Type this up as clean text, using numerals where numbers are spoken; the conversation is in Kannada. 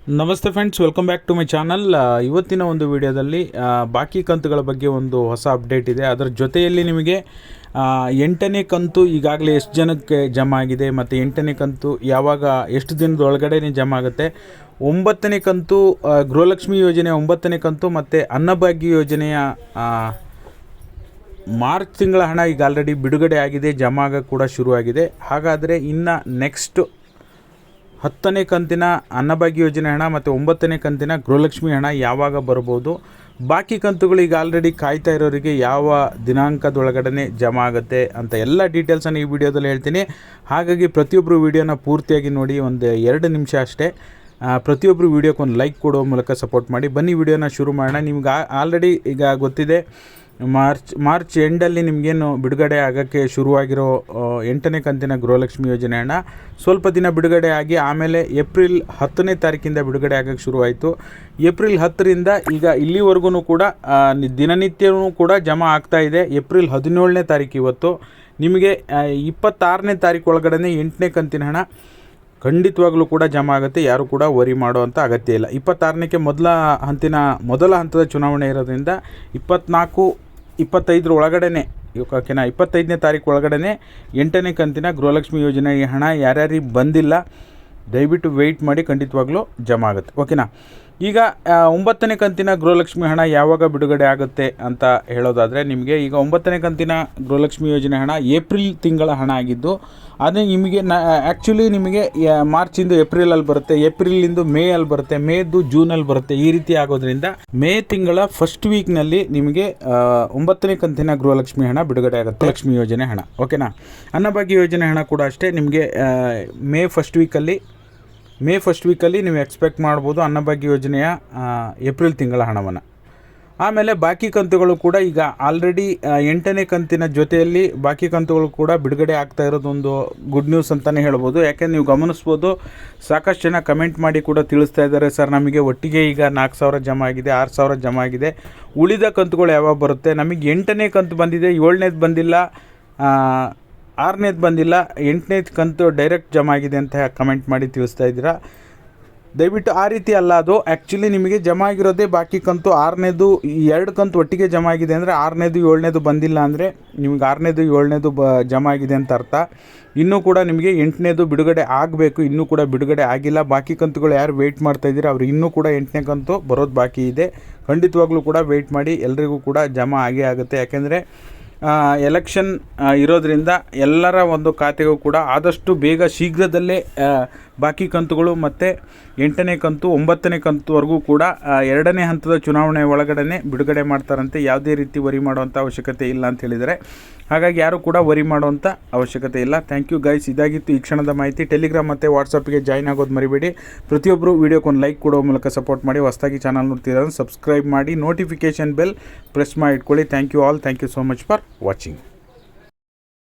ನಮಸ್ತೆ friends, welcome back to my channel. ಇವತ್ತಿನ ಒಂದು ವಿಡಿಯೋದಲ್ಲಿ ಬಾಕಿ ಕಂತುಗಳ ಬಗ್ಗೆ ಒಂದು ಹೊಸ ಅಪ್ಡೇಟ್ ಇದೆ. ಅದರ ಜೊತೆಯಲ್ಲಿ ನಿಮಗೆ 8ನೇ ಕಂತು ಈಗಾಗಲೇ ಎಷ್ಟು ಜನಕ್ಕೆ ಜಮಾ ಆಗಿದೆ ಮತ್ತು 8ನೇ ಕಂತು ಯಾವಾಗ ಎಷ್ಟು ದಿನದ ಒಳಗಡೆ ಜಮಾ ಆಗುತ್ತೆ, 9ನೇ ಕಂತು ಗೃಹಲಕ್ಷ್ಮಿ ಯೋಜನೆ 9ನೇ ಕಂತು ಮತ್ತು ಅನ್ನಭಾಗ್ಯ ಯೋಜನೆಯ ಮಾರ್ಚ್ ತಿಂಗಳ ಹಣ ಈಗ ಆಲ್ರೆಡಿ ಬಿಡುಗಡೆ ಆಗಿದೆ, ಜಮಾ ಆಗ ಕೂಡ ಶುರುವಾಗಿದೆ. ಹಾಗಾದರೆ ಇನ್ನು ನೆಕ್ಸ್ಟ್ 10ನೇ ಕಂತಿನ ಅನ್ನಭಾಗ್ಯ ಯೋಜನೆ ಹಣ ಮತ್ತು 9ನೇ ಕಂತಿನ ಗೃಹಲಕ್ಷ್ಮಿ ಹಣ ಯಾವಾಗ ಬರ್ಬೋದು, ಬಾಕಿ ಕಂತುಗಳು ಈಗ ಆಲ್ರೆಡಿ ಕಾಯ್ತಾ ಇರೋರಿಗೆ ಯಾವ ದಿನಾಂಕದೊಳಗಡೆ ಜಮಾ ಆಗುತ್ತೆ ಅಂತ ಎಲ್ಲ ಡೀಟೇಲ್ಸನ್ನು ಈ ವಿಡಿಯೋದಲ್ಲಿ ಹೇಳ್ತೀನಿ. ಹಾಗಾಗಿ ಪ್ರತಿಯೊಬ್ಬರು ವಿಡಿಯೋನ ಪೂರ್ತಿಯಾಗಿ ನೋಡಿ, ಒಂದು 2 ನಿಮಿಷ ಅಷ್ಟೇ. ಪ್ರತಿಯೊಬ್ಬರು ವಿಡಿಯೋಕ್ಕೊಂದು ಲೈಕ್ ಕೊಡೋ ಮೂಲಕ ಸಪೋರ್ಟ್ ಮಾಡಿ. ಬನ್ನಿ ವಿಡಿಯೋನ ಶುರು ಮಾಡೋಣ. ನಿಮ್ಗೆ ಆಲ್ರೆಡಿ ಈಗ ಗೊತ್ತಿದೆ, ಮಾರ್ಚ್ ಎಂಡಲ್ಲಿ ನಿಮಗೇನು ಬಿಡುಗಡೆ ಆಗೋಕ್ಕೆ ಶುರುವಾಗಿರೋ 8ನೇ ಕಂತಿನ ಗೃಹಲಕ್ಷ್ಮಿ ಯೋಜನೆ ಹಣ ಸ್ವಲ್ಪ ದಿನ ಬಿಡುಗಡೆ ಆಗಿ ಆಮೇಲೆ ಏಪ್ರಿಲ್ 10ನೇ ತಾರೀಕಿಂದ ಬಿಡುಗಡೆ ಆಗೋಕ್ಕೆ ಶುರುವಾಯಿತು. ಏಪ್ರಿಲ್ 10ರಿಂದ ಈಗ ಇಲ್ಲಿವರೆಗೂ ಕೂಡ ದಿನನಿತ್ಯವೂ ಕೂಡ ಜಮಾ ಆಗ್ತಾ ಇದೆ. ಏಪ್ರಿಲ್ 17ನೇ ತಾರೀಕು ಇವತ್ತು. ನಿಮಗೆ 26ನೇ ತಾರೀಕು ಒಳಗಡೆ 8ನೇ ಕಂತಿನ ಹಣ ಖಂಡಿತವಾಗ್ಲೂ ಕೂಡ ಜಮಾ ಆಗುತ್ತೆ. ಯಾರು ಕೂಡ ವರಿ ಮಾಡುವಂಥ ಅಗತ್ಯ ಇಲ್ಲ. 26ನೇ ಮೊದಲ ಹಂತದ ಚುನಾವಣೆ ಇರೋದ್ರಿಂದ 24, 25 ಒಳಗಡೆ ಓಕೆನಾ, 25ನೇ ತಾರೀಕು ಒಳಗಡೆ 8ನೇ ಕಂತಿನ ಗೃಹಲಕ್ಷ್ಮಿ ಯೋಜನೆ ಹಣ ಯಾರ್ಯಾರಿಗೆ ಬಂದಿಲ್ಲ ದಯವಿಟ್ಟು ವೆಯ್ಟ್ ಮಾಡಿ, ಖಂಡಿತವಾಗ್ಲೂ ಜಮಾ ಆಗುತ್ತೆ. ಓಕೆನಾ. ಈಗ 9ನೇ ಕಂತಿನ ಗೃಹಲಕ್ಷ್ಮಿ ಹಣ ಯಾವಾಗ ಬಿಡುಗಡೆ ಆಗುತ್ತೆ ಅಂತ ಹೇಳೋದಾದರೆ, ನಿಮಗೆ ಈಗ 9ನೇ ಕಂತಿನ ಗೃಹಲಕ್ಷ್ಮಿ ಯೋಜನೆ ಹಣ ಏಪ್ರಿಲ್ ತಿಂಗಳ ಹಣ ಆಗಿದ್ದು, ಅದೇ ನಿಮಗೆ ಆ್ಯಕ್ಚುಲಿ ನಿಮಗೆ ಮಾರ್ಚಿಂದು ಏಪ್ರಿಲಲ್ಲಿ ಬರುತ್ತೆ, ಏಪ್ರಿಲಿಂದು ಮೇ ಅಲ್ಲಿ ಬರುತ್ತೆ, ಮೇದು ಜೂನಲ್ಲಿ ಬರುತ್ತೆ. ಈ ರೀತಿ ಆಗೋದ್ರಿಂದ ಮೇ ತಿಂಗಳ ಫಸ್ಟ್ ವೀಕ್ನಲ್ಲಿ ನಿಮಗೆ 9ನೇ ಕಂತಿನ ಗೃಹಲಕ್ಷ್ಮಿ ಹಣ ಬಿಡುಗಡೆ ಆಗುತ್ತೆ, ಲಕ್ಷ್ಮಿ ಯೋಜನೆ ಹಣ. ಓಕೆನಾ. ಅನ್ನಭಾಗ್ಯ ಯೋಜನೆ ಹಣ ಕೂಡ ಅಷ್ಟೇ, ನಿಮಗೆ ಮೇ ಫಸ್ಟ್ ವೀಕಲ್ಲಿ ನೀವು ಎಕ್ಸ್ಪೆಕ್ಟ್ ಮಾಡ್ಬೋದು ಅನ್ನಭಾಗ್ಯ ಯೋಜನೆಯ ಏಪ್ರಿಲ್ ತಿಂಗಳ ಹಣವನ್ನು. ಆಮೇಲೆ ಬಾಕಿ ಕಂತುಗಳು ಕೂಡ ಈಗ ಆಲ್ರೆಡಿ 8ನೇ ಕಂತಿನ ಜೊತೆಯಲ್ಲಿ ಬಾಕಿ ಕಂತುಗಳು ಕೂಡ ಬಿಡುಗಡೆ ಆಗ್ತಾ ಇರೋದೊಂದು ಗುಡ್ ನ್ಯೂಸ್ ಅಂತಲೇ ಹೇಳ್ಬೋದು. ಯಾಕೆಂದ್ರೆ ನೀವು ಗಮನಿಸ್ಬೋದು, ಸಾಕಷ್ಟು ಜನ ಕಮೆಂಟ್ ಮಾಡಿ ಕೂಡ ತಿಳಿಸ್ತಾ ಇದ್ದಾರೆ, ಸರ್ ನಮಗೆ ಒಟ್ಟಿಗೆ ಈಗ 4,000 ಜಮಾ ಆಗಿದೆ, 6,000 ಜಮಾ ಆಗಿದೆ, ಉಳಿದ ಕಂತುಗಳು ಯಾವಾಗ ಬರುತ್ತೆ, ನಮಗೆ 8ನೇ ಕಂತು ಬಂದಿದೆ, 7ನೇದು ಬಂದಿಲ್ಲ, 6ನೇದು ಬಂದಿಲ್ಲ, 8ನೇದು ಕಂತು ಡೈರೆಕ್ಟ್ ಜಮಾ ಆಗಿದೆ ಅಂತ ಕಮೆಂಟ್ ಮಾಡಿ ತಿಳಿಸ್ತಾ ಇದ್ದೀರಾ. ದಯವಿಟ್ಟು ಆ ರೀತಿ ಅಲ್ಲ, ಅದು ಆ್ಯಕ್ಚುಲಿ ನಿಮಗೆ ಜಮಾ ಆಗಿರೋದೇ ಬಾಕಿ ಕಂತು 6ನೇದು 2 ಕಂತು ಒಟ್ಟಿಗೆ ಜಮಾ ಆಗಿದೆ ಅಂದರೆ 6ನೇದು 7ನೇದು ಬಂದಿಲ್ಲ ಅಂದರೆ ನಿಮಗೆ 6ನೇದು 7ನೇದು ಜಮಾ ಆಗಿದೆ ಅಂತ ಅರ್ಥ. ಇನ್ನೂ ಕೂಡ ನಿಮಗೆ 8ನೇದು ಬಿಡುಗಡೆ ಆಗಬೇಕು, ಇನ್ನೂ ಕೂಡ ಬಿಡುಗಡೆ ಆಗಿಲ್ಲ. ಬಾಕಿ ಕಂತುಗಳು ಯಾರು ವೆಯ್ಟ್ ಮಾಡ್ತಾಯಿದ್ದೀರಾ ಅವರು ಇನ್ನೂ ಕೂಡ 8ನೇ ಕಂತು ಬರೋದು ಬಾಕಿ ಇದೆ. ಖಂಡಿತವಾಗ್ಲೂ ಕೂಡ ವೆಯ್ಟ್ ಮಾಡಿ, ಎಲ್ರಿಗೂ ಕೂಡ ಜಮಾ ಆಗೇ ಆಗುತ್ತೆ. ಯಾಕೆಂದರೆ ಎಲೆಕ್ಷನ್ ಇರೋದ್ರಿಂದ ಎಲ್ಲರ ಒಂದು ಖಾತೆಗೂ ಕೂಡ ಆದಷ್ಟು ಬೇಗ ಶೀಘ್ರದಲ್ಲೇ ಬಾಕಿ ಕಂತುಗಳು ಮತ್ತು 8ನೇ ಕಂತು 9ನೇ ಕಂತುವರೆಗೂ ಕೂಡ 2ನೇ ಹಂತದ ಚುನಾವಣೆ ಒಳಗಡೆ ಬಿಡುಗಡೆ ಮಾಡ್ತಾರಂತೆ. ಯಾವುದೇ ರೀತಿ ವರಿ ಮಾಡುವಂಥ ಅವಶ್ಯಕತೆ ಇಲ್ಲ ಅಂತ ಹೇಳಿದರೆ, ಹಾಗಾಗಿ ಯಾರು ಕೂಡ ವರಿ ಮಾಡುವಂಥ ಅವಶ್ಯಕತೆ ಇಲ್ಲ. ಥ್ಯಾಂಕ್ ಯು ಗೈಸ್, ಇದಾಗಿತ್ತು ಈ ಕ್ಷಣದ ಮಾಹಿತಿ. ಟೆಲಿಗ್ರಾಮ್ ಮತ್ತು ವಾಟ್ಸಪ್ಗೆ ಜಾಯ್ನ್ ಆಗೋದು ಮರಿಬೇಡಿ. ಪ್ರತಿಯೊಬ್ಬರು ವೀಡಿಯೋಕ್ಕೊಂದು ಲೈಕ್ ಕೊಡೋ ಮೂಲಕ ಸಪೋರ್ಟ್ ಮಾಡಿ. ಹೊಸದಾಗಿ ಚಾನಲ್ ನೋಡ್ತಿರೋದು ಸಬ್ಸ್ಕ್ರೈಬ್ ಮಾಡಿ, ನೋಟಿಫಿಕೇಷನ್ ಬೆಲ್ ಪ್ರೆಸ್ ಮಾಡಿ ಇಟ್ಕೊಳ್ಳಿ. Thank you all, thank you so much for watching.